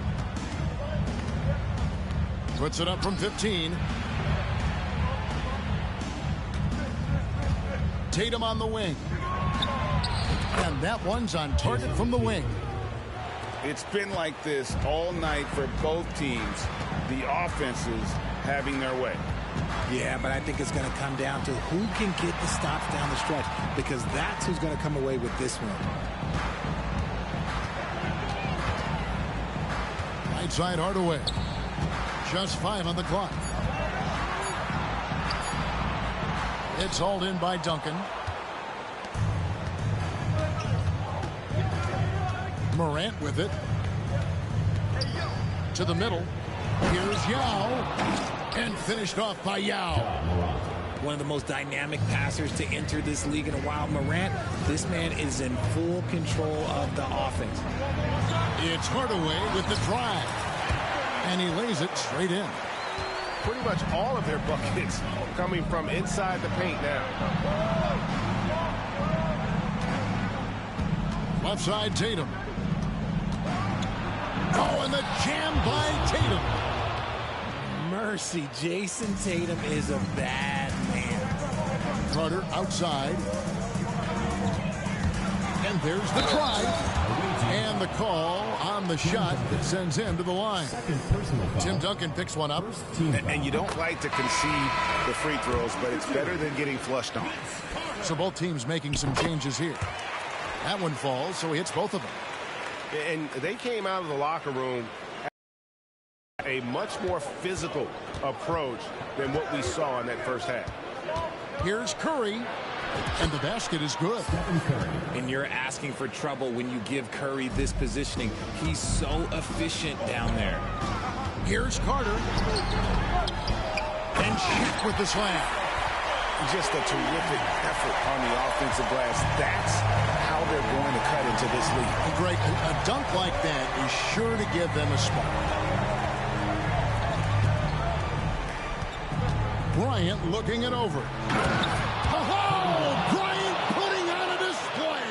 Puts it up from 15. Tatum on the wing. And that one's on target from the wing. It's been like this all night for both teams. The offenses having their way. Yeah, but I think it's going to come down to who can get the stops down the stretch, because that's who's going to come away with this one. Right side Hardaway. Just 5 on the clock. It's hauled in by Duncan. Morant with it. To the middle. Here's Yao. And finished off by Yao. One of the most dynamic passers to enter this league in a while. Morant, this man is in full control of the offense. It's Hardaway with the drive. And he lays it straight in. Pretty much all of their buckets coming from inside the paint now. Left side Tatum. Oh, and the jam by Tatum. Mercy, Jason Tatum is a bad man. Carter outside. And there's the drive. And the call on the shot that sends him to the line. Tim Duncan picks one up. And you don't like to concede the free throws, but it's better than getting flushed on. So both teams making some changes here. That one falls, so he hits both of them. And they came out of the locker room a much more physical approach than what we saw in that first half. Here's Curry. And the basket is good. And you're asking for trouble when you give Curry this positioning. He's so efficient down there. Here's Carter. And Shaq with the slam. Just a terrific effort on the offensive glass. That's how they're going to cut into this lead. And Greg, a dunk like that is sure to give them a spark. Bryant looking it over. Oh, Bryant putting on a display.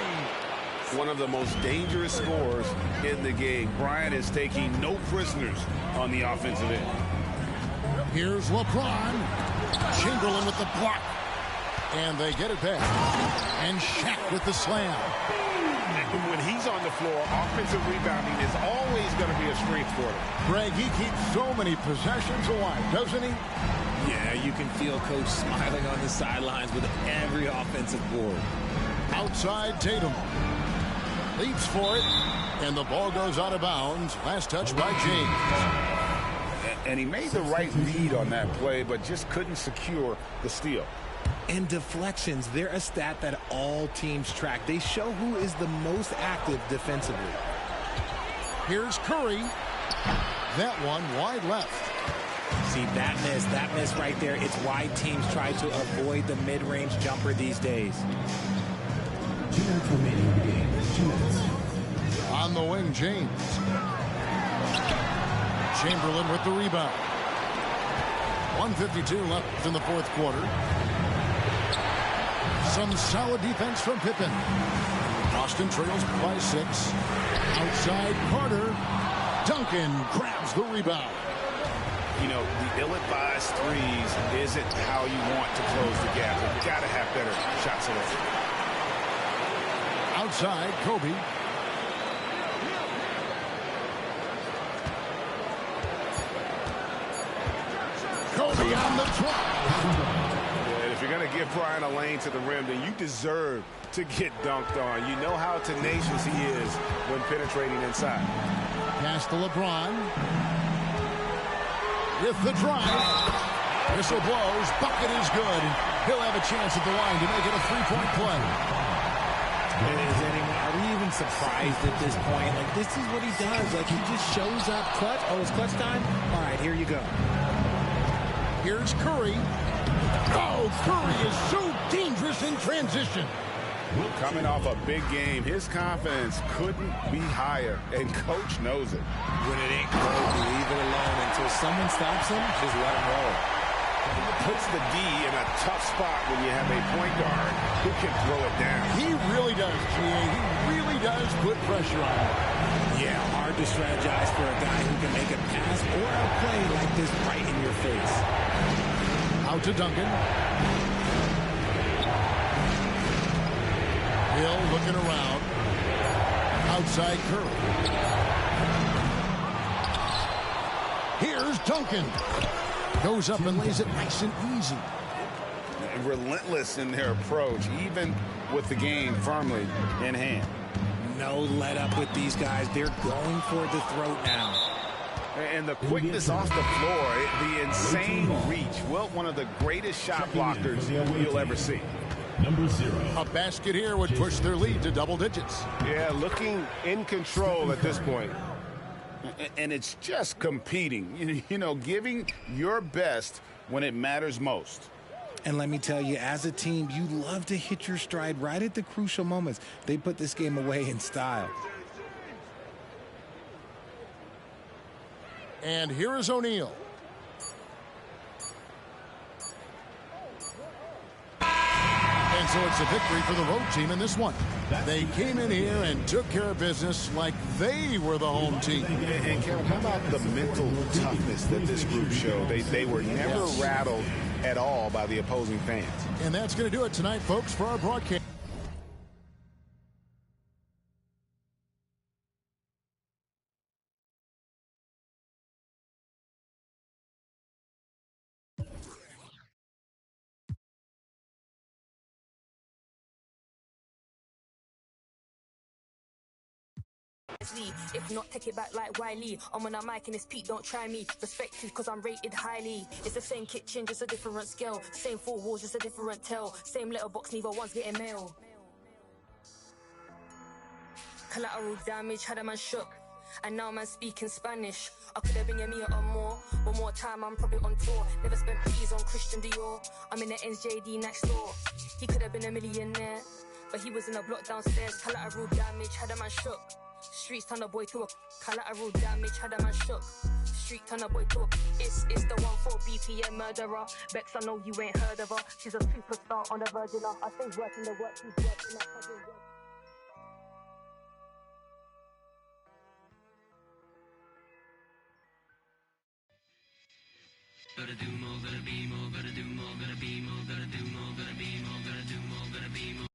One of the most dangerous scorers in the game. Bryant is taking no prisoners on the offensive end. Here's LeBron. Chamberlain with the block. And they get it back. And Shaq with the slam. When he's on the floor, offensive rebounding is always going to be a strength for him. Greg, he keeps so many possessions alive, doesn't he? Yeah, you can feel Coach smiling on the sidelines with every offensive board. Outside Tatum. Leaps for it. And the ball goes out of bounds. Last touch by James. And he made the right read on that play, but just couldn't secure the steal. And deflections, they're a stat that all teams track. They show who is the most active defensively. Here's Curry. That one wide left. See, that miss right there, it's why teams try to avoid the mid-range jumper these days. 2 minutes remaining in the game. 2 minutes. On the wing, James. Chamberlain with the rebound. 1:52 left in the fourth quarter. Some solid defense from Pippen. Boston trails by 6. Outside Carter. Duncan grabs the rebound. You know, the ill-advised threes isn't how you want to close the gap. You've got to have better shot selection. Outside, Kobe. Kobe on the drop. And if you're going to give Bryant a lane to the rim, then you deserve to get dunked on. You know how tenacious he is when penetrating inside. Pass to LeBron. With the drive. Whistle blows. Bucket is good. He'll have a chance at the line to make it a three-point play. Are we even surprised at this point? Like, this is what he does. Like, he just shows up clutch. Oh, it's clutch time? All right, here you go. Here's Curry. Oh, Curry is so dangerous in transition. Coming off a big game, his confidence couldn't be higher, and Coach knows it. When it ain't gold, leave it alone until someone stops him. Just let him roll. It puts the D in a tough spot when you have a point guard who can throw it down. He really does, G.A. He really does put pressure on him. Yeah, hard to strategize for a guy who can make a pass or a play like this right in your face. Out to Duncan. Hill looking around. Outside Curry. Here's Duncan. Goes up and lays it nice and easy. Relentless in their approach, even with the game firmly in hand. No let up with these guys. They're going for the throat now. And the quickness off the floor, the insane reach. Well, one of the greatest shot blockers you'll ever see. Number 0. A basket here would push their lead to double digits. Yeah, looking in control at this point. And it's just competing, you know, giving your best when it matters most. And let me tell you, as a team, you love to hit your stride right at the crucial moments. They put this game away in style. And here is O'Neal. And so it's a victory for the road team in this one. They came in here and took care of business like they were the home team. And Kevin, how about the mental toughness that this group showed? They were never rattled at all by the opposing fans. And that's going to do it tonight, folks, for our broadcast. If not, take it back like Wiley. I'm on a mic and it's Pete, don't try me. Respected cause I'm rated highly. It's the same kitchen, just a different scale. Same four walls, just a different tell. Same letterbox, neither one's getting mail. Collateral damage, had a man shook. And now man speaking Spanish. I could have been a meter or more. One more time, I'm probably on tour. Never spent peas on Christian Dior. I'm in the NJD next door. He could have been a millionaire, but he was in a block downstairs. Collateral damage, had a man shook. Streets turn a boy to a collateral damage, had a man shook. Street turn a boy to a it's the 1-4 BPM murderer. Bex, I know you ain't heard of her. She's a superstar on the Virgin. I think working the work, she's working that puzzle. Gotta do more, gotta be more, gotta do more, gotta be more, gotta do more, gotta be more, gotta do more, gotta be more.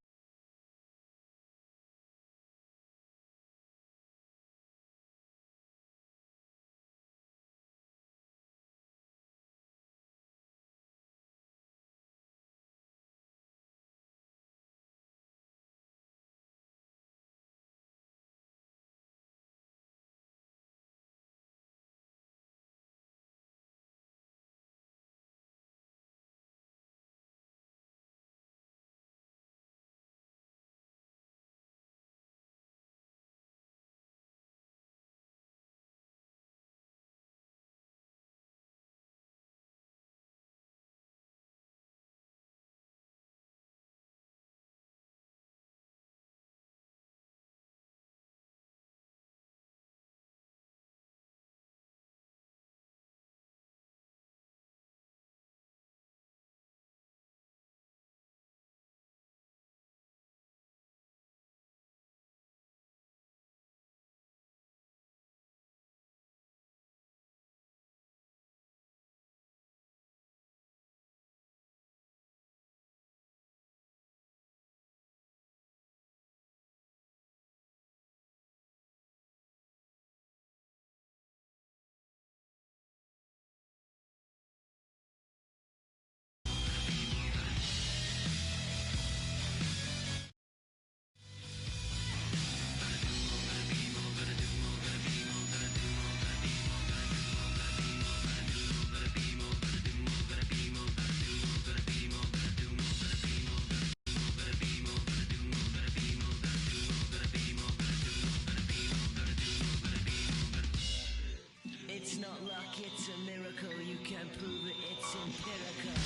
It's not luck, it's a miracle. You can prove it, it's empirical.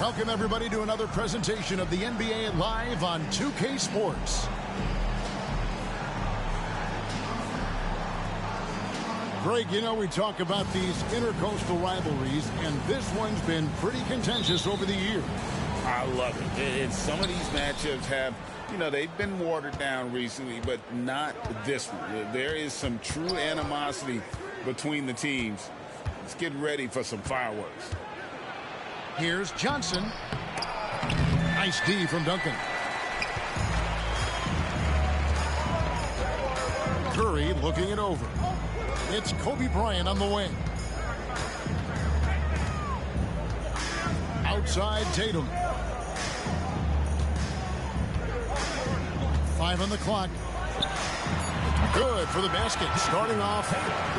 Welcome, everybody, to another presentation of the NBA Live on 2K Sports. Greg, you know, we talk about these intercoastal rivalries, and this one's been pretty contentious over the years. I love it. And some of these matchups have, you know, they've been watered down recently, but not this one. There is some true animosity between the teams. Let's get ready for some fireworks. Here's Johnson. Nice D from Duncan. Curry looking it over. It's Kobe Bryant on the wing. Outside Tatum. 5 on the clock. Good for the basket. Starting off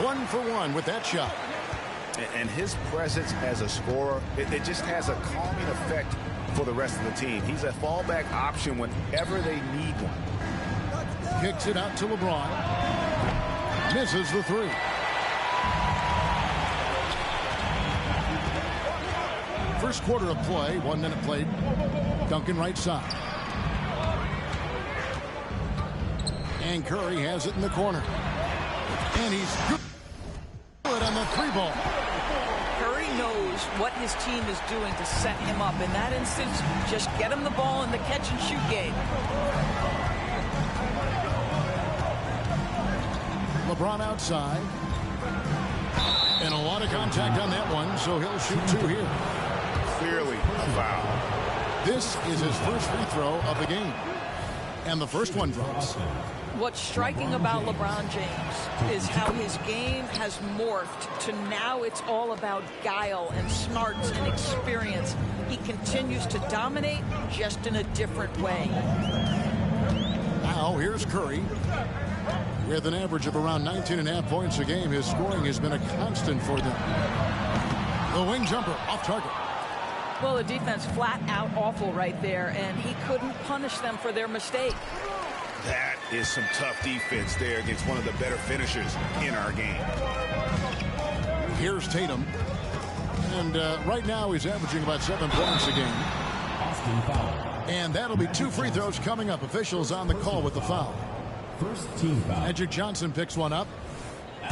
1 for 1 with that shot. And his presence as a scorer, it just has a calming effect for the rest of the team. He's a fallback option whenever they need one. Kicks it out to LeBron. Misses the three. For First quarter of play, 1 minute played. Duncan right side. And Curry has it in the corner. And he's good on the 3-ball. Curry knows what his team is doing to set him up. In that instance, just get him the ball in the catch-and-shoot game. LeBron outside. And a lot of contact on that one, so he'll shoot 2 here. Clearly a foul. This is his first free throw of the game. And the first one drops. What's striking about LeBron James is how his game has morphed to now it's all about guile and smarts and experience. He continues to dominate, just in a different way. Now here's Curry. With an average of around 19.5 points a game, his scoring has been a constant for them. The wing jumper off target. Well, the defense flat out awful right there, and he couldn't punish them for their mistake. That is some tough defense there against one of the better finishers in our game. Here's Tatum. And right now he's averaging about 7 points a game. And that'll be 2 free throws coming up. Officials on the call with the foul. First team foul. Magic Johnson picks one up.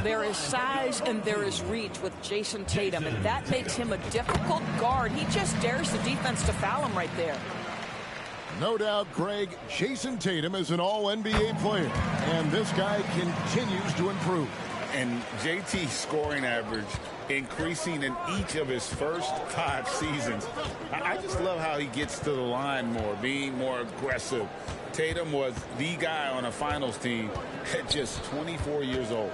There is size and there is reach with Jason Tatum, and that makes him a difficult guard. He just dares the defense to foul him right there. No doubt, Greg, Jason Tatum is an all-NBA player, and this guy continues to improve. And JT's scoring average increasing in each of his first 5 seasons. I just love how he gets to the line more, being more aggressive. Tatum was the guy on a finals team at just 24 years old.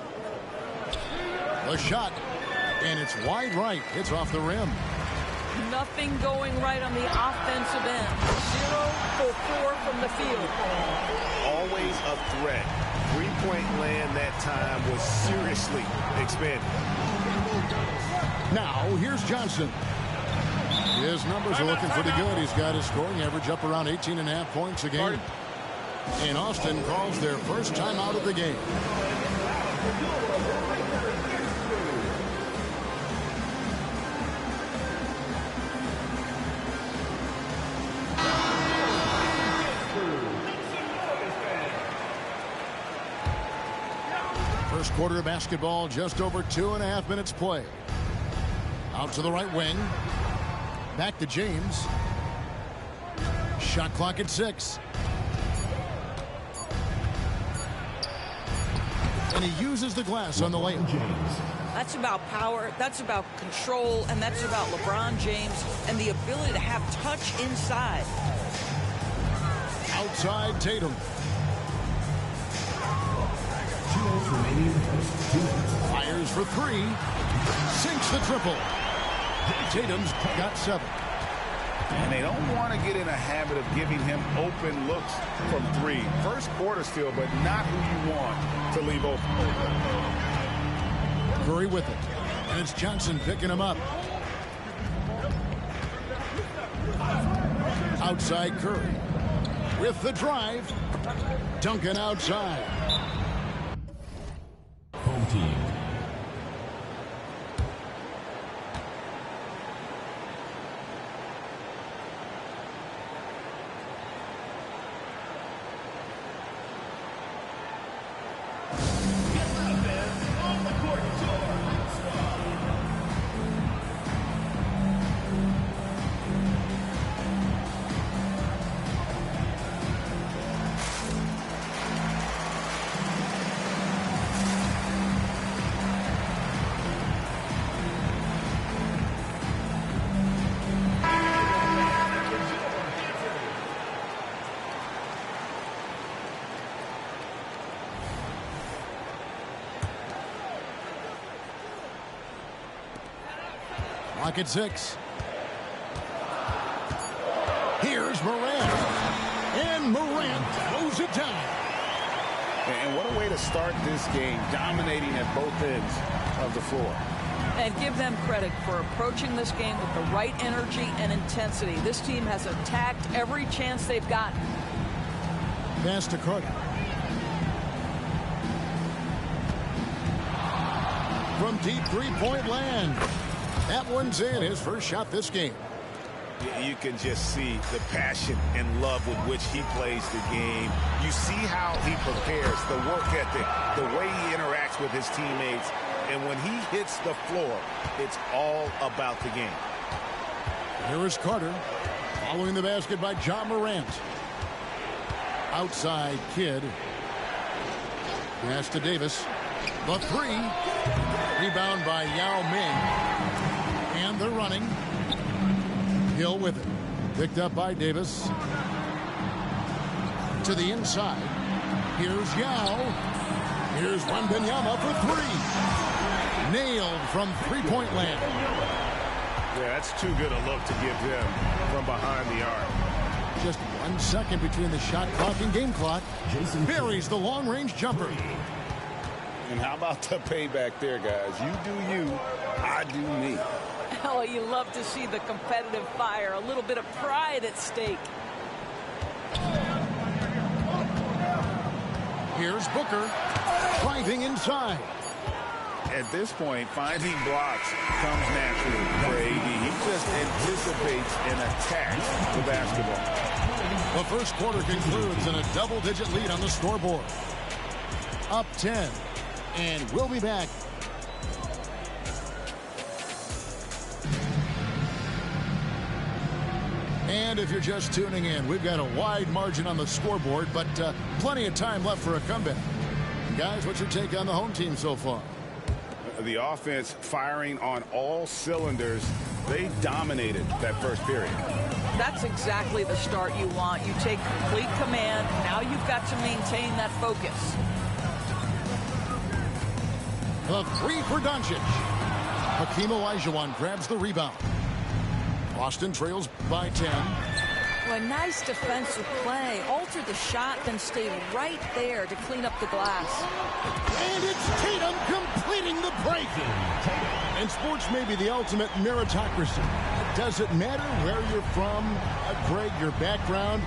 The shot, and it's wide right. It's off the rim. Nothing going right on the offensive end. 0 for 4 from the field. Always a threat. Three-point land that time was seriously expanded. Now, here's Johnson. His numbers are looking pretty good. He's got his scoring average up around 18.5 points a game. And Austin calls their first time out of the game. First quarter of basketball, just over 2.5 minutes play. Out to the right wing. Back to James. Shot clock at 6. And he uses the glass on the layup. That's about power, that's about control, and that's about LeBron James and the ability to have touch inside. Outside Tatum. 2 minutes remaining in the first 2 minutes. Fires for 3. Sinks the triple. Tatum's got 7. And they don't want to get in a habit of giving him open looks from 3. First quarter still, but not who you want to leave open. Curry with it. And it's Johnson picking him up. Outside Curry. With the drive. Duncan outside. Home team. Clock at 6. Here's Morant. And Morant throws it down. And what a way to start this game, dominating at both ends of the floor. And give them credit for approaching this game with the right energy and intensity. This team has attacked every chance they've gotten. Pass to Carter. From deep 3-point land. That one's in, his first shot this game. You can just see the passion and love with which he plays the game. You see how he prepares, the work ethic, the way he interacts with his teammates. And when he hits the floor, it's all about the game. Here is Carter following the basket by Ja Morant. Outside Kidd. Pass to Davis. The three. Rebound by Yao Ming. And they're running. Hill with it. Picked up by Davis. To the inside. Here's Yao. Here's Wembanyama for three. Nailed from three-point land. Yeah, that's too good a look to give him from behind the arc. Just 1 second between the shot clock and game clock. Buries the long-range jumper. And how about the payback there, guys? You do you, I do me. Oh, you love to see the competitive fire. A little bit of pride at stake. Here's Booker driving inside. At this point, finding blocks comes naturally for AD. He just anticipates an attack to basketball. The first quarter concludes in a double-digit lead on the scoreboard. Up 10. And we'll be back. And if you're just tuning in, we've got a wide margin on the scoreboard, but plenty of time left for a comeback. Guys, what's your take on the home team so far? The offense firing on all cylinders. They dominated that first period. That's exactly the start you want. You take complete command. Now you've got to maintain that focus. The three for Doncic. Hakeem Olajuwon grabs the rebound. Boston trails by 10. Well, a nice defensive play. Alter the shot, then stay right there to clean up the glass. And it's Tatum completing the break. And sports may be the ultimate meritocracy. Does it matter where you're from, Greg, your background?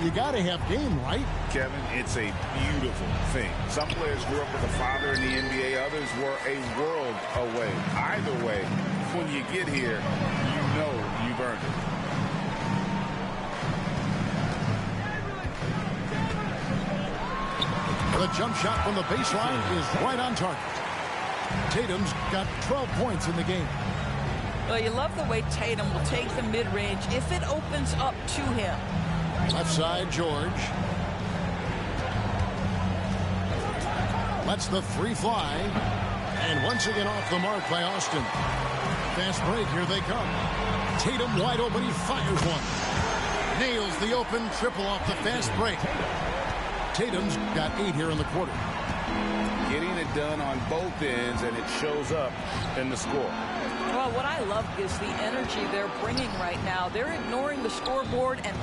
You got to have game, right? Kevin, it's a beautiful thing. Some players grew up with a father in the NBA. Others were a world away. Either way, when you get here, you know you've earned it. The jump shot from the baseline is right on target. Tatum's got 12 points in the game. Well, you love the way Tatum will take the mid-range if it opens up to him. Left side, George. Lets the three fly. And once again off the mark by Austin. Fast break, here they come. Tatum wide open, he fires one. Nails the open triple off the fast break. Tatum's got 8 here in the quarter. Getting it done on both ends, and it shows up in the score. Well, what I love is the energy they're bringing right now. They're ignoring the scoreboard and